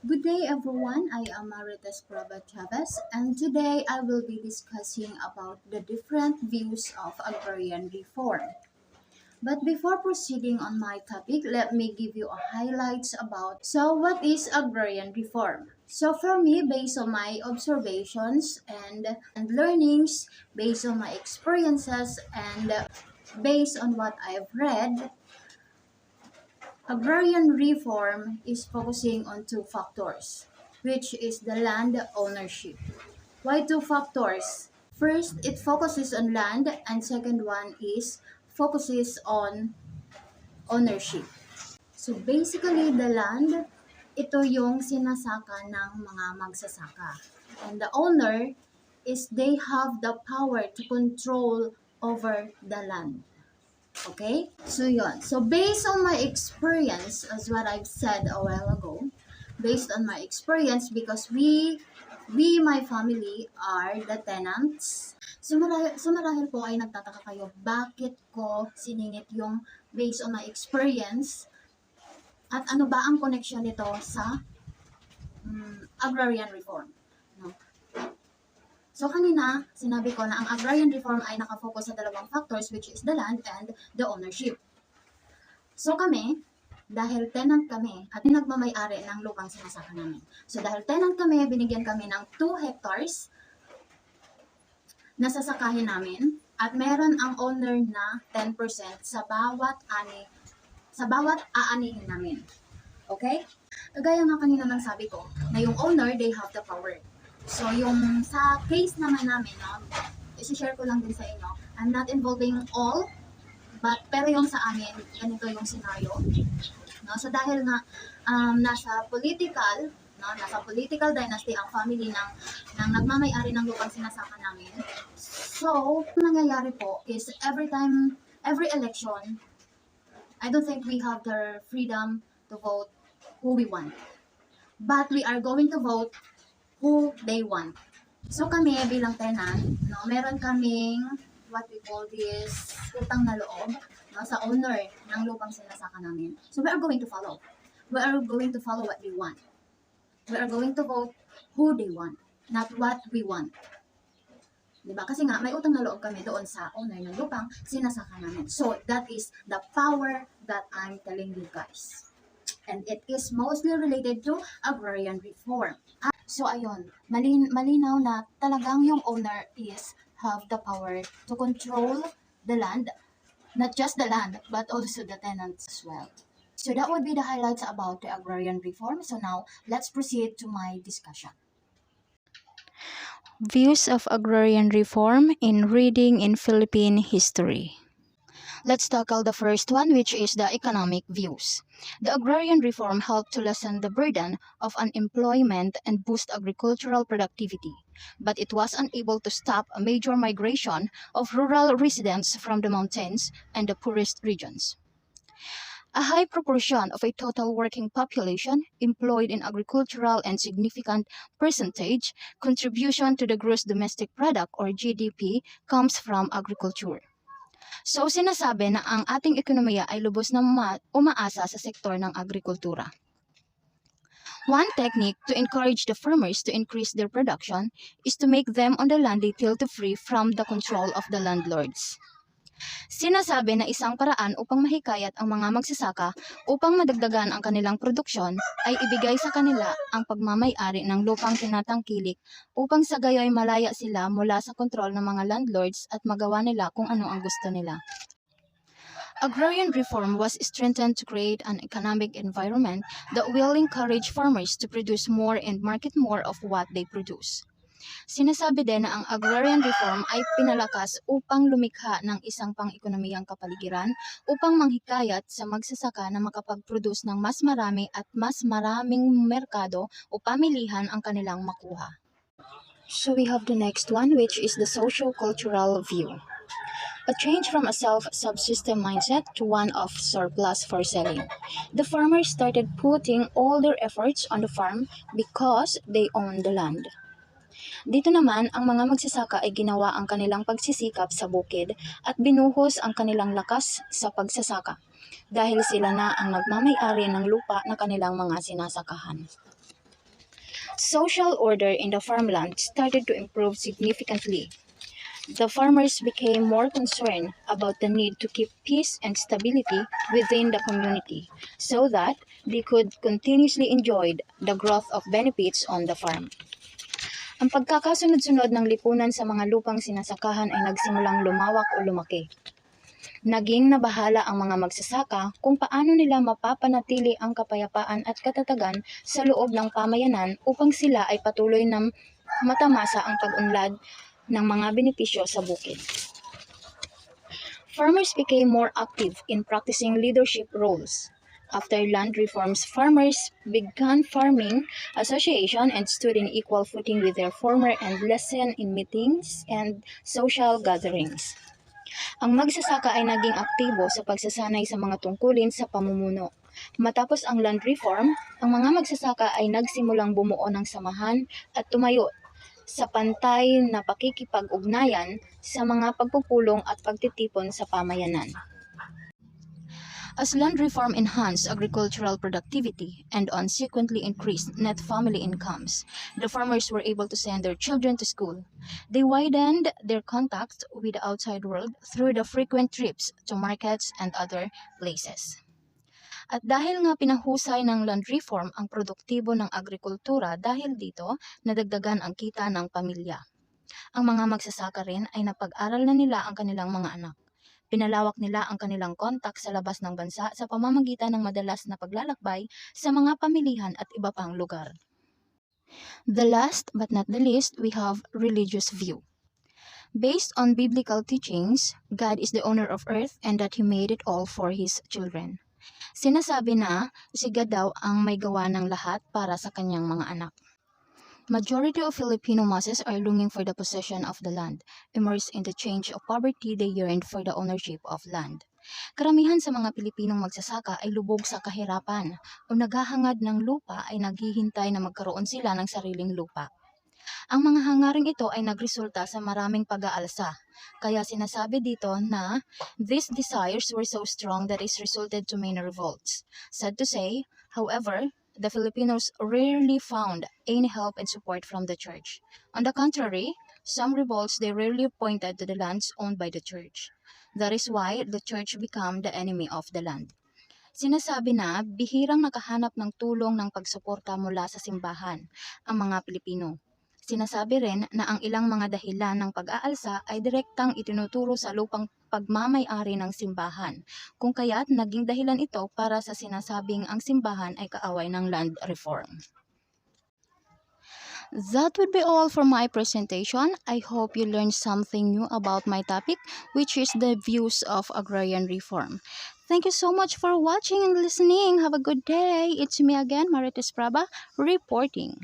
Good day everyone, I am Marites Prabhat Chavez and today I will be discussing about the different views of agrarian reform. But before proceeding on my topic, let me give you a highlights about what is agrarian reform. So for me, based on my observations and learnings, based on my experiences and based on what I've read, agrarian reform is focusing on two factors, which is the land ownership. Why two factors? First, it focuses on land and second one is focuses on ownership. So basically, the land, ito yung sinasaka ng mga magsasaka. And the owner is they have the power to control over the land. Okay? So yun. So based on my experience, as what I've said a while ago, based on my experience because my family are the tenants. So marahil po ay nagtataka kayo, bakit ko siningit yung based on my experience at ano ba ang connection nito sa agrarian reform. No? So kanina, sinabi ko na ang agrarian reform ay nakafocus sa dalawang factors which is the land and the ownership. So kami, dahil tenant kami at nagmamay-ari ng lupang sinasaka namin. So dahil tenant kami, binigyan kami ng 2 hectares na sasakahin namin at meron ang owner na 10% sa bawat aanihin namin. Okay? Kagaya nga kanina ng sabi ko, na yung owner, they have the power. So yung sa case naman namin, no, isi-share ko lang din sa inyo, I'm not involving all, pero yung sa amin, ganito yung scenario. No? So dahil nga nasa political dynasty ang family ng nagmamay-ari ng lupang sinasaka namin. So, ang nangyayari po is every election, I don't think we have the freedom to vote who we want. But we are going to vote who they want. So kami bilang tenant, no, meron kaming what we call this utang na loob, no, sa owner ng lupang sinasaka namin. So we are going to follow. We are going to follow what they want. We are going to vote who they want, not what we want. Diba? Kasi nga, may utang na loob kami doon sa owner ng lupang sinasaka namin. So, that is the power that I'm telling you guys. And it is mostly related to agrarian reform. So, ayun, malinaw na talagang yung owner is have the power to control the land, not just the land, but also the tenants as well. So that would be the highlights about the agrarian reform. So now, let's proceed to my discussion. Views of agrarian reform in reading in Philippine history. Let's tackle the first one, which is the economic views. The agrarian reform helped to lessen the burden of unemployment and boost agricultural productivity, but it was unable to stop a major migration of rural residents from the mountains and the poorest regions. A high proportion of a total working population employed in agricultural and significant percentage contribution to the gross domestic product or GDP comes from agriculture. So sinasabi na ang ating ekonomiya ay lubos na umaasa sa sektor ng agrikultura. One technique to encourage the farmers to increase their production is to make them on the land they till to free from the control of the landlords. Sinasabi na isang paraan upang mahikayat ang mga magsasaka upang madagdagan ang kanilang produksyon ay ibigay sa kanila ang pagmamay-ari ng lupang tinatangkilik upang sa gayoy malaya sila mula sa kontrol ng mga landlords at magawa nila kung ano ang gusto nila. Agrarian reform was strengthened to create an economic environment that will encourage farmers to produce more and market more of what they produce. Sinasabi din na ang agrarian reform ay pinalakas upang lumikha ng isang pang-ekonomiyang kapaligiran upang manghikayat sa magsasaka na makapag-produce ng mas marami at mas maraming merkado o pamilihan ang kanilang makuha. So we have the next one, which is the socio-cultural view. A change from a self-subsystem mindset to one of surplus for selling. The farmers started putting all their efforts on the farm because they own the land. Dito naman, ang mga magsasaka ay ginawa ang kanilang pagsisikap sa bukid at binuhos ang kanilang lakas sa pagsasaka dahil sila na ang nagmamay-ari ng lupa na kanilang mga sinasakahan. Social order in the farmland started to improve significantly. The farmers became more concerned about the need to keep peace and stability within the community so that they could continuously enjoy the growth of benefits on the farm. Ang pagkakasunod-sunod ng lipunan sa mga lupang sinasakahan ay nagsimulang lumawak o lumaki. Naging nabahala ang mga magsasaka kung paano nila mapapanatili ang kapayapaan at katatagan sa loob ng pamayanan upang sila ay patuloy na matamasa ang pag-unlad ng mga benepisyo sa bukid. Farmers became more active in practicing leadership roles. After land reforms, farmers began farming association and stood in equal footing with their former and lessened in meetings and social gatherings. Ang magsasaka ay naging aktibo sa pagsasanay sa mga tungkulin sa pamumuno. Matapos ang land reform, ang mga magsasaka ay nagsimulang bumuo ng samahan at tumayo sa pantay na pakikipag-ugnayan sa mga pagpupulong at pagtitipon sa pamayanan. As land reform enhanced agricultural productivity and consequently increased net family incomes, the farmers were able to send their children to school. They widened their contact with the outside world through the frequent trips to markets and other places. At dahil nga pinahusay ng land reform ang produktibo ng agrikultura, dahil dito nadagdagan ang kita ng pamilya. Ang mga magsasaka rin ay napag-aral na nila ang kanilang mga anak. Pinalawak nila ang kanilang kontak sa labas ng bansa sa pamamagitan ng madalas na paglalakbay sa mga pamilihan at iba pang lugar. The last but not the least, we have religious view. Based on biblical teachings, God is the owner of earth and that He made it all for His children. Sinasabi na si God daw ang may gawa ng lahat para sa kanyang mga anak. Majority of Filipino masses are longing for the possession of the land. Immersed in the change of poverty, they yearned for the ownership of land. Karamihan sa mga Pilipinong magsasaka ay lubog sa kahirapan o naghahangad ng lupa ay naghihintay na magkaroon sila ng sariling lupa. Ang mga hangaring ito ay nagresulta sa maraming pag-aalsa. Kaya sinasabi dito na these desires were so strong that it resulted to many revolts. Sad to say, however, the Filipinos rarely found any help and support from the church. On the contrary, some revolts they rarely pointed to the lands owned by the church. That is why the church became the enemy of the land. Sinasabi na bihirang nakahanap ng tulong ng pagsuporta mula sa simbahan ang mga Pilipino. Sinasabi rin na ang ilang mga dahilan ng pag-aalsa ay direktang itinuturo sa lupang pagmamay-ari ng simbahan, kung kaya't naging dahilan ito para sa sinasabing ang simbahan ay kaaway ng land reform. That would be all for my presentation. I hope you learned something new about my topic, which is the views of agrarian reform. Thank you so much for watching and listening. Have a good day. It's me again, Marites Praba, reporting.